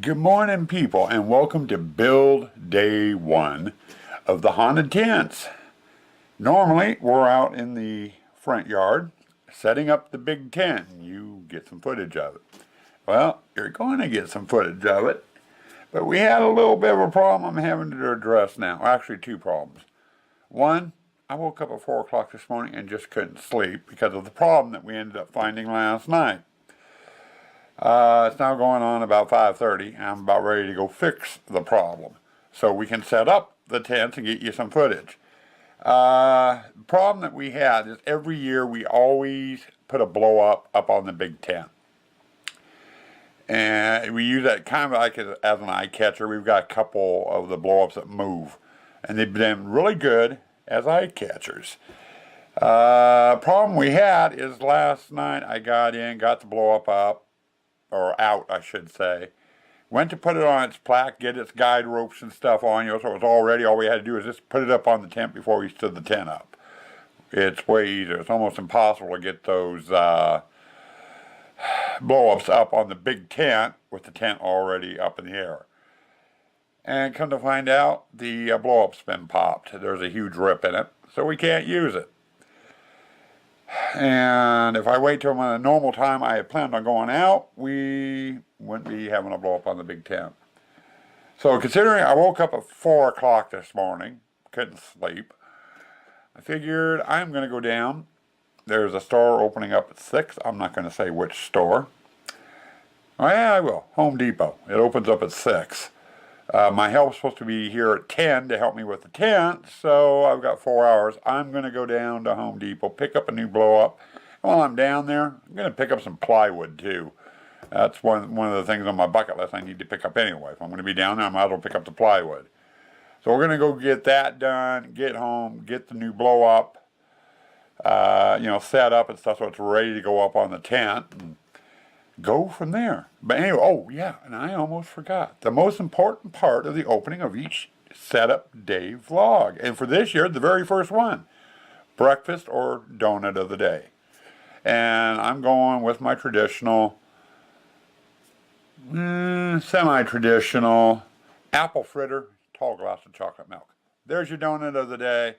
Good morning, people, and welcome to build day one of the haunted tents. Normally, we're out in the front yard setting up the big tent, and you get some footage of it. Well, you're going to get some footage of it, but we had a little bit of a problem I'm having to address now. Actually, two problems. One, I woke up at 4 o'clock this morning and just couldn't sleep because of the problem that we ended up finding last night. It's now going on about 5:30, and I'm about ready to go fix the problem so we can set up the tents and get you some footage. The problem that we had is every year we always put a blow up on the big tent. And we use that kind of like as an eye catcher. We've got a couple of the blow ups that move, and they've been really good as eye catchers. Problem we had is last night I got the blow up, or out, I should say. Went to put it on its plaque, get its guide ropes and stuff on, so it was all ready. All we had to do is just put it up on the tent before we stood the tent up. It's way easier. It's almost impossible to get those blow-ups up on the big tent with the tent already up in the air. And come to find out, the blow-up's been popped. There's a huge rip in it, so we can't use it. And if I wait till a normal time I had planned on going out, we wouldn't be having a blow up on the big tent. So considering I woke up at 4 o'clock this morning, couldn't sleep, I figured I'm going to go down. There's a store opening up at 6. I'm not going to say which store. Oh yeah, I will. Home Depot. It opens up at 6. My help's supposed to be here at 10 to help me with the tent, so I've got 4 hours. I'm going to go down to Home Depot, pick up a new blow-up. While I'm down there, I'm going to pick up some plywood, too. That's one of the things on my bucket list I need to pick up anyway. If I'm going to be down there, I might as well pick up the plywood. So we're going to go get that done, get home, get the new blow-up, set up and stuff so it's ready to go up on the tent, and go from there. But anyway, oh yeah, and I almost forgot. The most important part of the opening of each setup day vlog. And for this year, the very first one. Breakfast or donut of the day. And I'm going with my traditional, semi-traditional apple fritter, tall glass of chocolate milk. There's your donut of the day.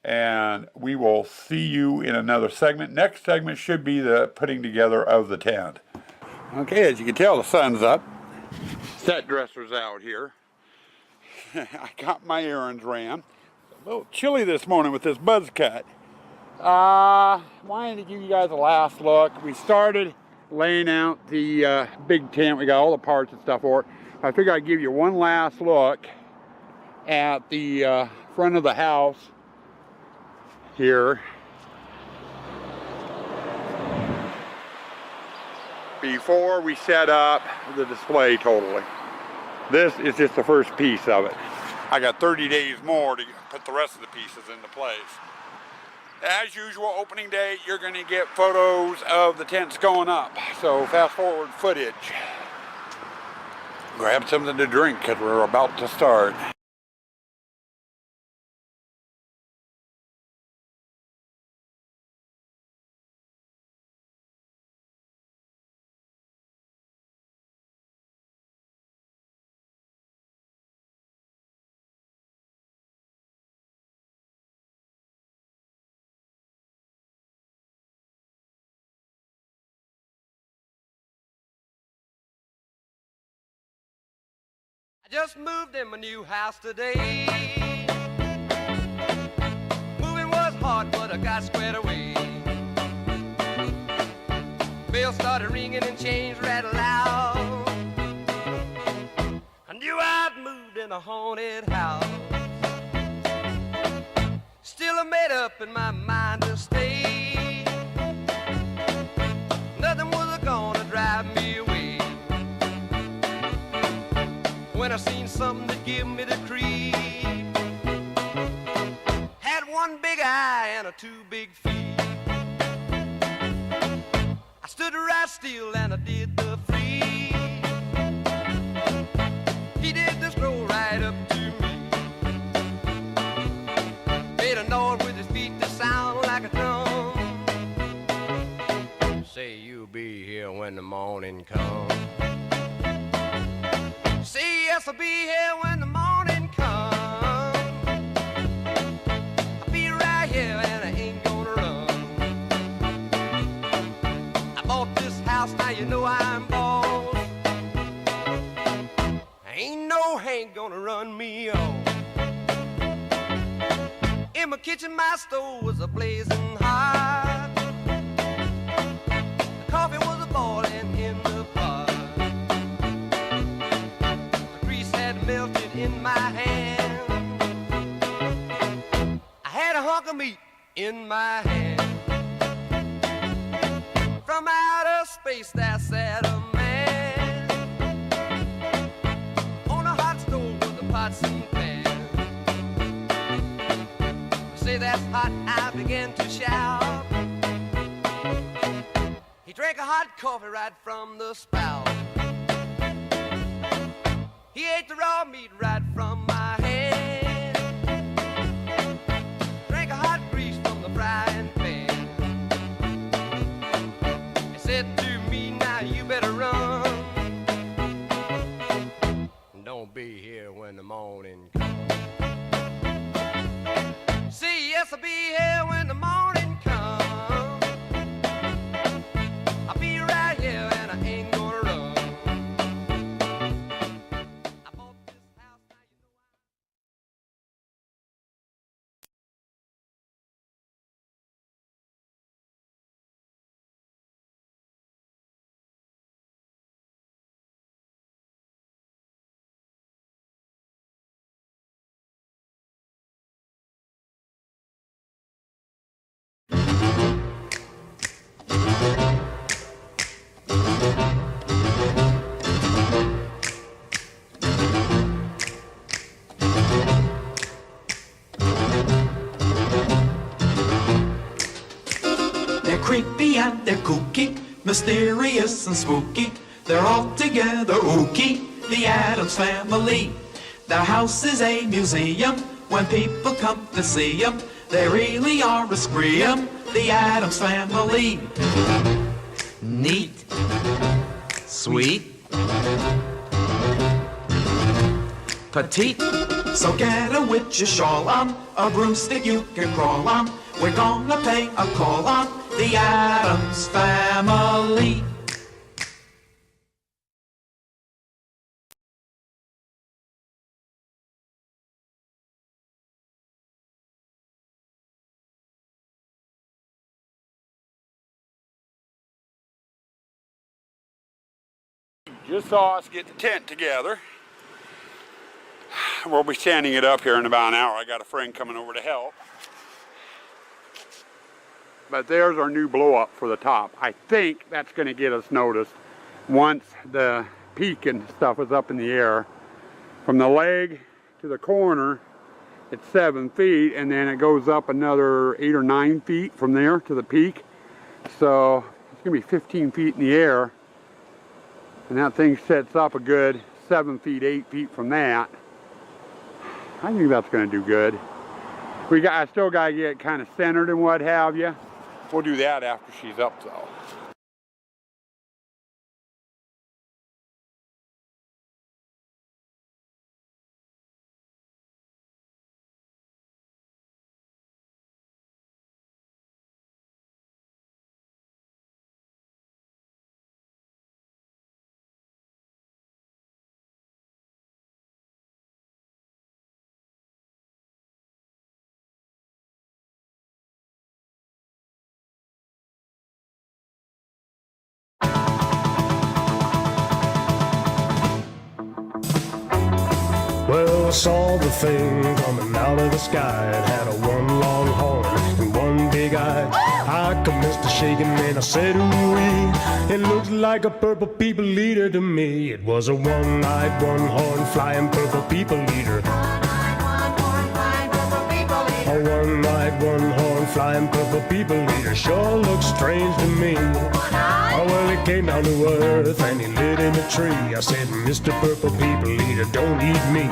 And we will see you in another segment. Next segment should be the putting together of the tent. Okay, as you can tell, the sun's up. Set dressers out here. I got my errands ran. A little chilly this morning with this buzz cut. Wanted to give you guys a last look. We started laying out the big tent. We got all the parts and stuff for it. I figured I'd give you one last look at the front of the house here before we set up the display totally. This is just the first piece of it. I got 30 days more to put the rest of the pieces into place. As usual, opening day, you're going to get photos of the tents going up. So fast forward footage. Grab something to drink because we're about to start. I just moved in my new house today. Moving was hard, but I got squared away. Bells started ringing and chains rattled loud. I knew I'd moved in a haunted house. Still I made up in my mind to stay. Nothing was gonna drive me away. When I seen something that give me the creep, had one big eye and 2 big feet. I stood right still and I did the free. He did the stroll right up to me, made a noise with his feet that sound like a drum. Say you'll be here when the morning comes. yes, I'll be here when the morning comes. I'll be right here and I ain't gonna run. I bought this house, now you know I'm boss. Ain't no Hank gonna run me off. In my kitchen, my stove was a-blazing hot. The coffee was a-boiling in the pot. The grease had melted in my hand. I had a hunk of meat in my hand. From outer space there sat a man on a hot stove with the pots and pans. Say that's hot, I began to shout. He drank a hot coffee right from the spout. He ate the raw meat right from my hand. Drank a hot grease from the frying pan. He said to me, now you better run. Don't be here when the morning comes. See, yes, I'll be here when the morning comes. I'll be right here and I ain't gonna run. I bought this house, now you know They're creepy and they're kooky, mysterious and spooky. They're all together ooky, the Addams Family. Their house is a museum. When people come to see them, they really are a scream, the Addams Family. Neat, sweet, petite. So get a witch's shawl on, a broomstick you can crawl on. We're gonna pay a call on the Addams Family. Just saw us get the tent together. We'll be standing it up here in about an hour. I got a friend coming over to help. But there's our new blow up for the top. I think that's going to get us noticed once the peak and stuff is up in the air. From the leg to the corner, it's 7 feet, and then it goes up another 8 or 9 feet from there to the peak. So it's going to be 15 feet in the air. And that thing sets up a good 7 feet, 8 feet from that. I think that's going to do good. I still got to get kind of centered and what have you. We'll do that after she's up though. Well, I saw the thing coming out of the sky. It had a one long horn and one big eye. I commenced to shaking and I said, ooh-wee. It looked like a purple people eater to me. It was a one-eyed, one-horn flying purple people eater. A one-eyed, one-horn flying purple people eater sure looks strange to me. Oh, well, he came down to earth and he lit in a tree. I said, Mr. Purple People Eater, don't eat me.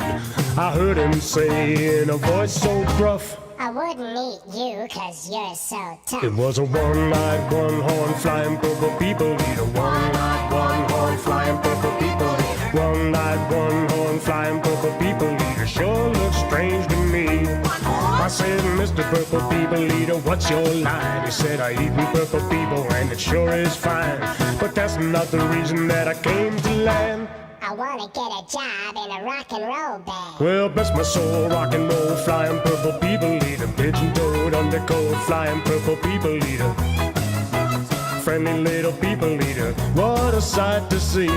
I heard him say in a voice so gruff, I wouldn't eat you 'cause you're so tough. it was a one-eyed, one-horn flying purple people eater. One-eyed, one-horn flying purple people eater. One-eyed, one-horn, flying purple people eater sure looks strange to me. I said, Mr. Purple People Eater, what's your line? He said, I eat purple people and it sure is fine. But that's not the reason that I came to land. I wanna get a job in a rock and roll band. Well, bless my soul, rock and roll, flying purple people eater, pigeon-toed, undercoat, flying purple people eater, friendly little people eater, what a sight to see.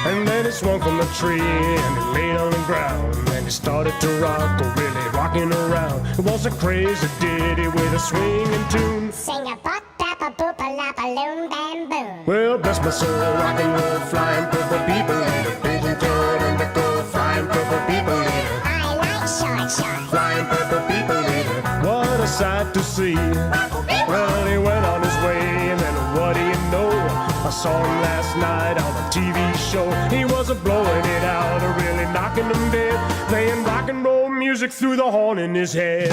And then he swung from the tree and he laid on the ground and he started to rock, oh really rocking around. It was a crazy ditty with a swinging tune. Sing a bop bap a boop a lap a loom bam boom. Well, bless my soul, rock and roll, flying purple people eater, pigeon-toed, undercoat, flying purple people eater, I like short shorts. flying purple people eater, what a sight to see. Well, he went on his way and then what do you know? I saw him last night on a TV show. He was blowing it out, really knocking them dead, playing rock and roll music through the horn in his head.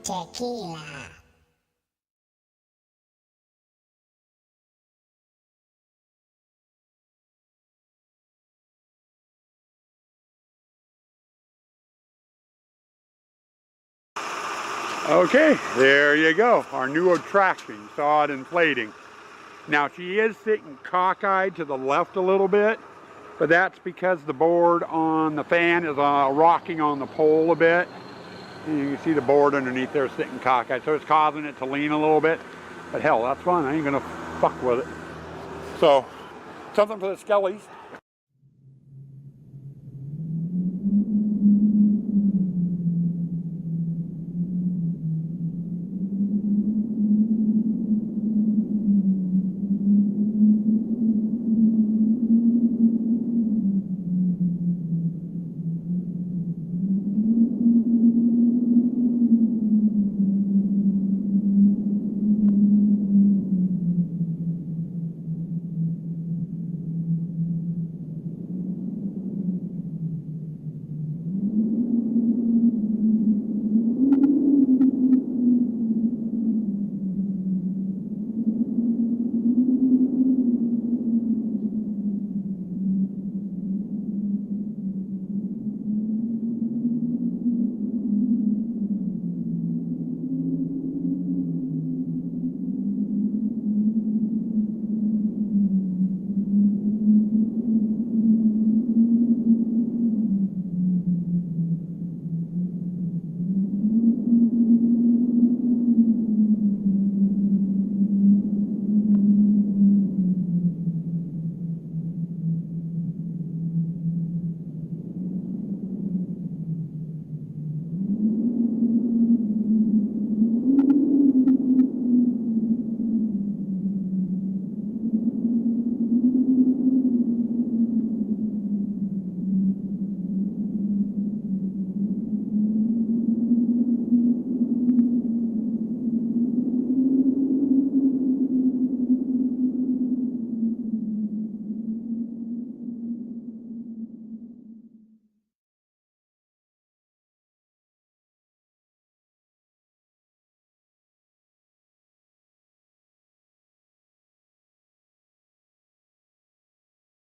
Tequila. Okay, there you go. Our new Attractor. You saw it inflating. Now she is sitting cockeyed to the left a little bit, but that's because the board on the fan is rocking on the pole a bit. And you can see the board underneath there sitting cockeyed, so it's causing it to lean a little bit. But hell, that's fun. I ain't gonna fuck with it. So, something for the skellies.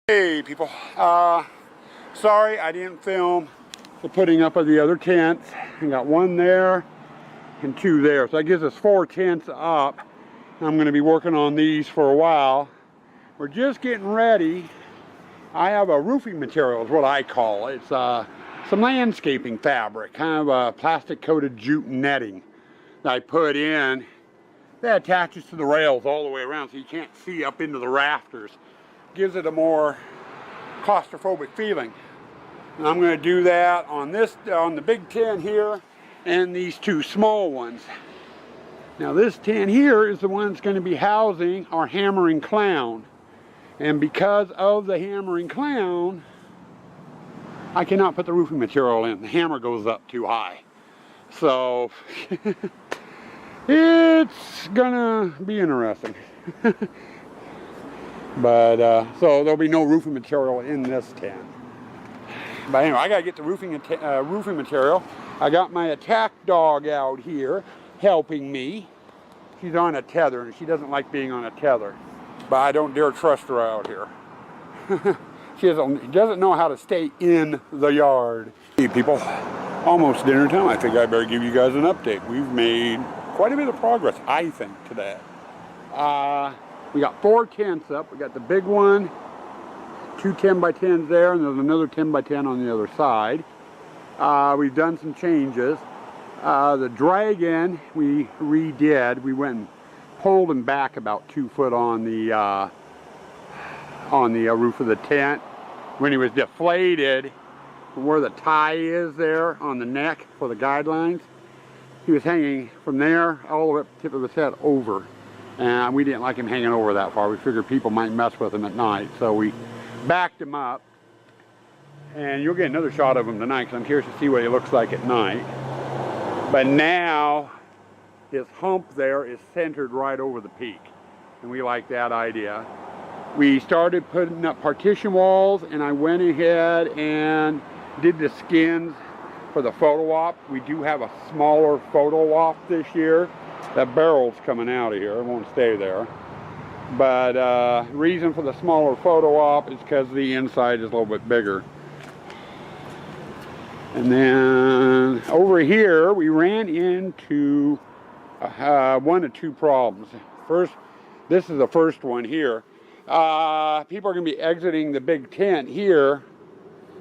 Hey people, sorry I didn't film the putting up of the other tents. I got one there and two there, so that gives us 4 tents up. I'm going to be working on these for a while. We're just getting ready. I have a roofing material is what I call it. It's some landscaping fabric, kind of a plastic coated jute netting that I put in. That attaches to the rails all the way around so you can't see up into the rafters. Gives it a more claustrophobic feeling. And I'm going to do that on the big tent here and these 2 small ones. Now this tent here is the one that's going to be housing our hammering clown. And because of the hammering clown, I cannot put the roofing material in. The hammer goes up too high. So it's gonna be interesting. But so there'll be no roofing material in this tent. But anyway, I gotta get the roofing material. I got my attack dog out here helping me. She's on a tether, and she doesn't like being on a tether. But I don't dare trust her out here. She doesn't know how to stay in the yard. Hey people, almost dinner time. I think I better give you guys an update. We've made quite a bit of progress, I think, today. We got 4 tents up. We got the big one, 2 10x10s there, and there's another 10x10 on the other side. We've done some changes. The dragon we redid. We went and pulled him back about 2 foot on the roof of the tent. When he was deflated from where the tie is there on the neck for the guidelines, he was hanging from there all the way up the tip of his head over. And we didn't like him hanging over that far. We figured people might mess with him at night. So we backed him up. And you'll get another shot of him tonight because I'm curious to see what he looks like at night. But now his hump there is centered right over the peak. And we like that idea. We started putting up partition walls, and I went ahead and did the skins for the photo op. We do have a smaller photo op this year. That barrel's coming out of here. It won't stay there. But reason for the smaller photo op is because the inside is a little bit bigger. And then over here, we ran into 1 of 2 problems. First, this is the first one here. People are going to be exiting the big tent here.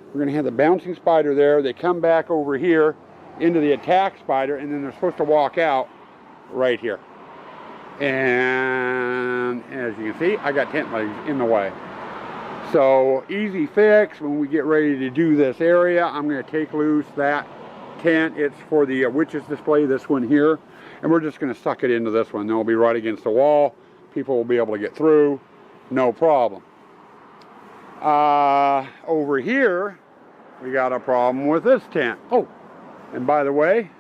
We're going to have the bouncing spider there. They come back over here into the attack spider, and then they're supposed to walk out right here. And as you can see, I got tent legs in the way. So easy fix. When we get ready to do this area, I'm going to take loose that tent. It's for the witches display, this one here. And we're just going to suck it into this one. They'll be right against the wall. People will be able to get through. No problem. Over here, we got a problem with this tent. Oh, and by the way,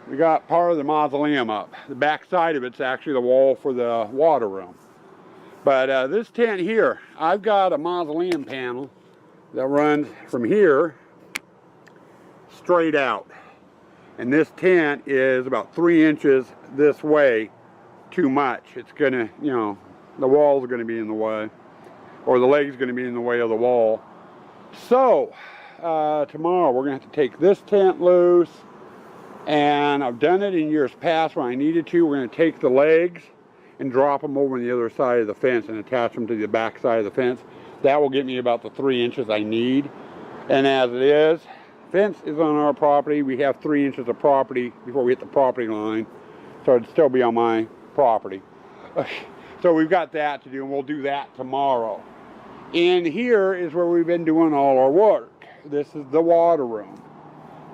we got part of the mausoleum up. The back side of it's actually the wall for the water room. But this tent here, I've got a mausoleum panel that runs from here straight out. And this tent is about 3 inches this way too much. It's gonna, you know, the wall's gonna be in the way, or the leg's gonna be in the way of the wall. So tomorrow we're gonna have to take this tent loose, and I've done it in years past when I needed to. We're gonna take the legs and drop them over on the other side of the fence and attach them to the back side of the fence. That will get me about the 3 inches I need. And as it is, fence is on our property. We have 3 inches of property before we hit the property line, so it'd still be on my property. So we've got that to do, and we'll do that tomorrow. And here is where we've been doing all our work. This is the water room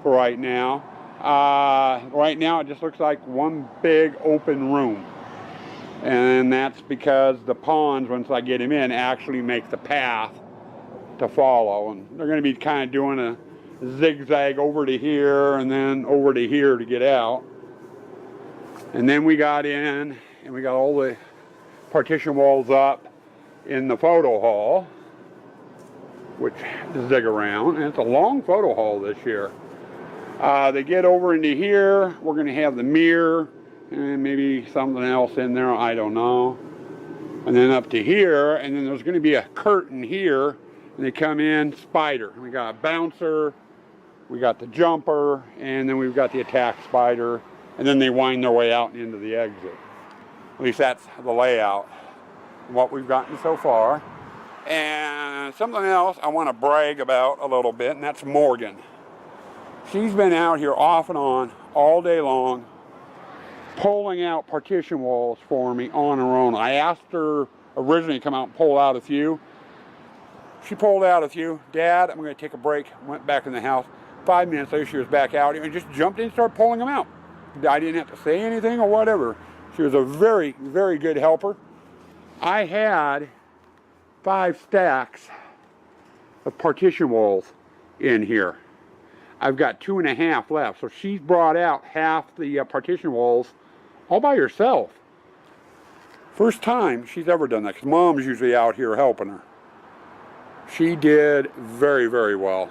for right now. Right now it just looks like one big open room. And that's because the ponds, once I get them in, actually make the path to follow. And they're going to be kind of doing a zigzag over to here and then over to here to get out. And then we got in and we got all the partition walls up in the photo hall, which zig around. And it's a long photo hall this year. They get over into here. We're going to have the mirror and maybe something else in there, I don't know. And then up to here, and then there's going to be a curtain here, and they come in spider. We got a bouncer, we got the jumper, and then we've got the attack spider, and then they wind their way out and into the exit. At least that's the layout, what we've gotten so far. And something else I want to brag about a little bit, and that's Morgan. She's been out here off and on all day long, pulling out partition walls for me on her own. I asked her originally to come out and pull out a few. She pulled out a few. Dad, I'm going to take a break. Went back in the house. 5 minutes later, she was back out here and just jumped in and started pulling them out. I didn't have to say anything or whatever. She was a very, very good helper. I had 5 stacks of partition walls in here. I've got 2.5 left. So she's brought out half the partition walls all by herself. First time she's ever done that, because Mom's usually out here helping her. She did very, very well.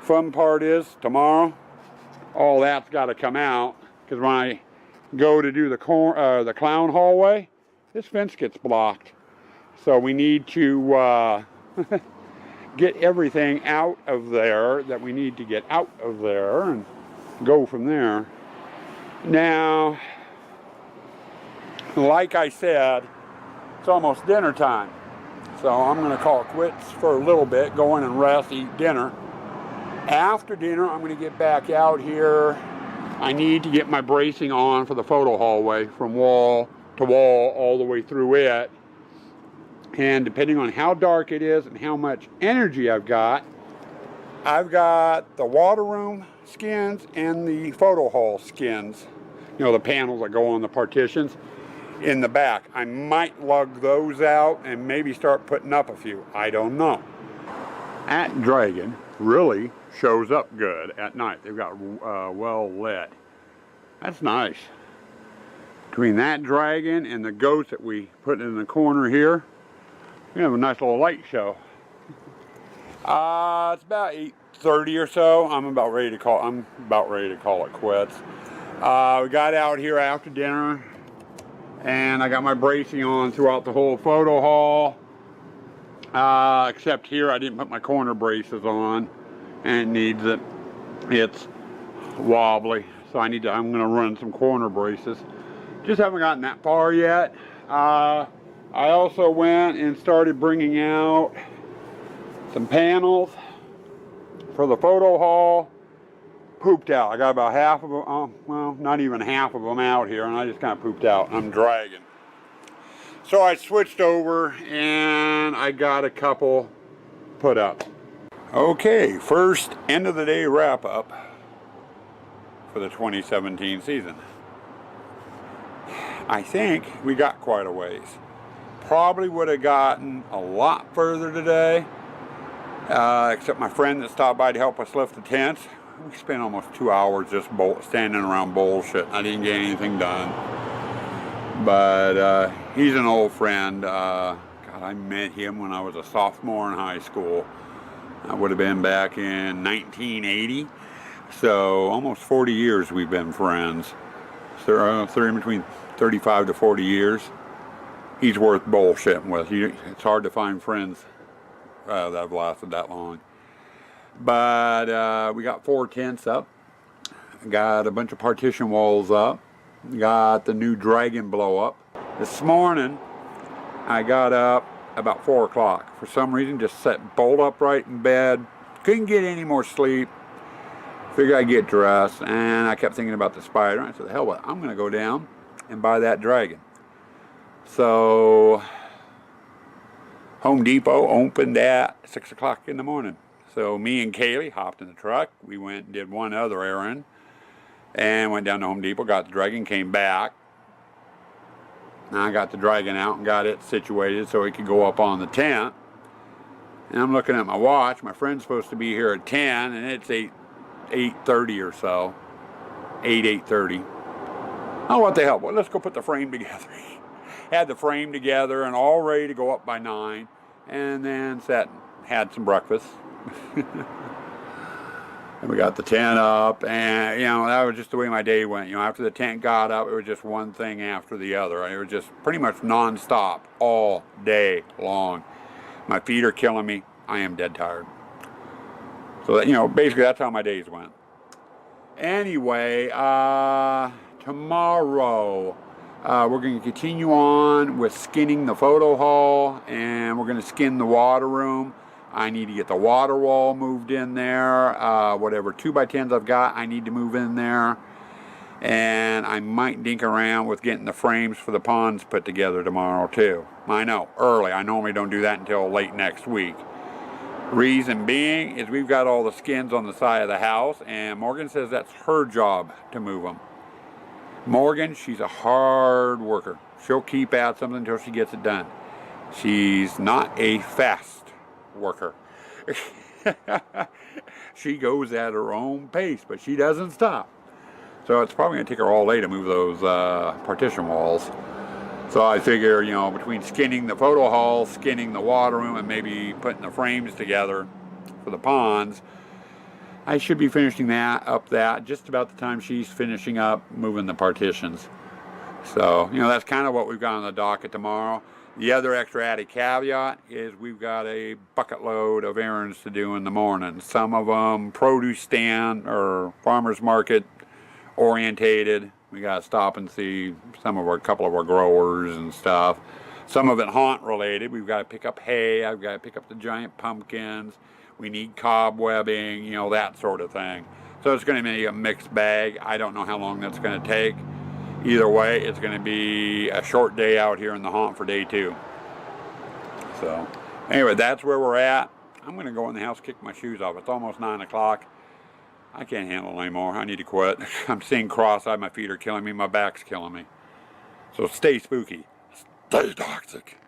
Fun part is tomorrow, all that's got to come out, because when I go to do the clown hallway, this fence gets blocked. So we need to get everything out of there that we need to get out of there and go from there. Now, like I said, it's almost dinner time. So I'm going to call it quits for a little bit, go in and rest, eat dinner. After dinner, I'm going to get back out here. I need to get my bracing on for the photo hallway from wall to wall all the way through it. And depending on how dark it is and how much energy I've got the water room skins and the photo hall skins, you know, the panels that go on the partitions in the back. I might lug those out and maybe start putting up a few. I don't know. That Dragon really shows up good at night. They've got well lit. That's nice. Between that Dragon and the ghost that we put in the corner here, we have a nice little light show. It's about 8:30 or so. I'm about ready to call it quits. We got out here after dinner, and I got my bracing on throughout the whole photo hall. Except here, I didn't put my corner braces on, and it needs it. It's wobbly, so I'm gonna run some corner braces. Just haven't gotten that far yet. I also went and started bringing out some panels for the photo hall. Pooped out. I got about half of them, well, not even half of them out here, and I just kind of pooped out. I'm dragging. So I switched over and I got a couple put up. Okay, first end of the day wrap up for the 2017 season. I think we got quite a ways. Probably would have gotten a lot further today, except my friend that stopped by to help us lift the tents. We spent almost 2 hours just standing around bullshit. I didn't get anything done. But he's an old friend. God, I met him when I was a sophomore in high school. I would have been back in 1980. So almost 40 years we've been friends. So in between 35 to 40 years. He's worth bullshitting with. It's hard to find friends that have lasted that long. But we got 4 tents up. Got a bunch of partition walls up. Got the new Dragon blow up. This morning, I got up about 4 o'clock. For some reason, just sat bolt upright in bed. Couldn't get any more sleep. Figured I'd get dressed, and I kept thinking about the spider. I said, hell, I'm going to go down and buy that Dragon. So, Home Depot opened at 6 o'clock in the morning. So me and Kaylee hopped in the truck. We went and did one other errand. And went down to Home Depot, got the Dragon, came back. And I got the Dragon out and got it situated so it could go up on the tent. And I'm looking at my watch. My friend's supposed to be here at 10, and it's 8:30 or so. 8:30. Oh, what the hell? Well, let's go put the frame together. Had the frame together and all ready to go up by 9. And then sat and had some breakfast. And we got the tent up, and you know, that was just the way my day went. You know, after the tent got up, it was just one thing after the other. It was just pretty much non-stop all day long. My feet are killing me. I am dead tired. So that, you know, basically that's how my days went. Anyway, tomorrow we're going to continue on with skinning the photo hall, and we're going to skin the water room. I need to get the water wall moved in there. Whatever 2x10s I've got, I need to move in there. And I might dink around with getting the frames for the ponds put together tomorrow too. I know, early. I normally don't do that until late next week. Reason being is we've got all the skins on the side of the house, and Morgan says that's her job to move them. Morgan, she's a hard worker. She'll keep at something until she gets it done. She's not a fast worker. She goes at her own pace, but she doesn't stop. So it's probably going to take her all day to move those partition walls. So I figure, you know, between skinning the photo hall, skinning the water room, and maybe putting the frames together for the ponds, I should be finishing that just about the time she's finishing up moving the partitions. So, you know, that's kind of what we've got on the docket tomorrow. The other extra added caveat is we've got a bucket load of errands to do in the morning. Some of them produce stand or farmers market orientated. We got to stop and see couple of our growers and stuff. Some of it haunt related. We've got to pick up hay. I've got to pick up the giant pumpkins. We need cobwebbing, you know, that sort of thing. So it's going to be a mixed bag. I don't know how long that's going to take. Either way, it's going to be a short day out here in the haunt for day 2. So, anyway, that's where we're at. I'm going to go in the house, kick my shoes off. It's almost 9 o'clock. I can't handle it anymore. I need to quit. I'm seeing cross-eyed. My feet are killing me. My back's killing me. So stay spooky. Stay toxic.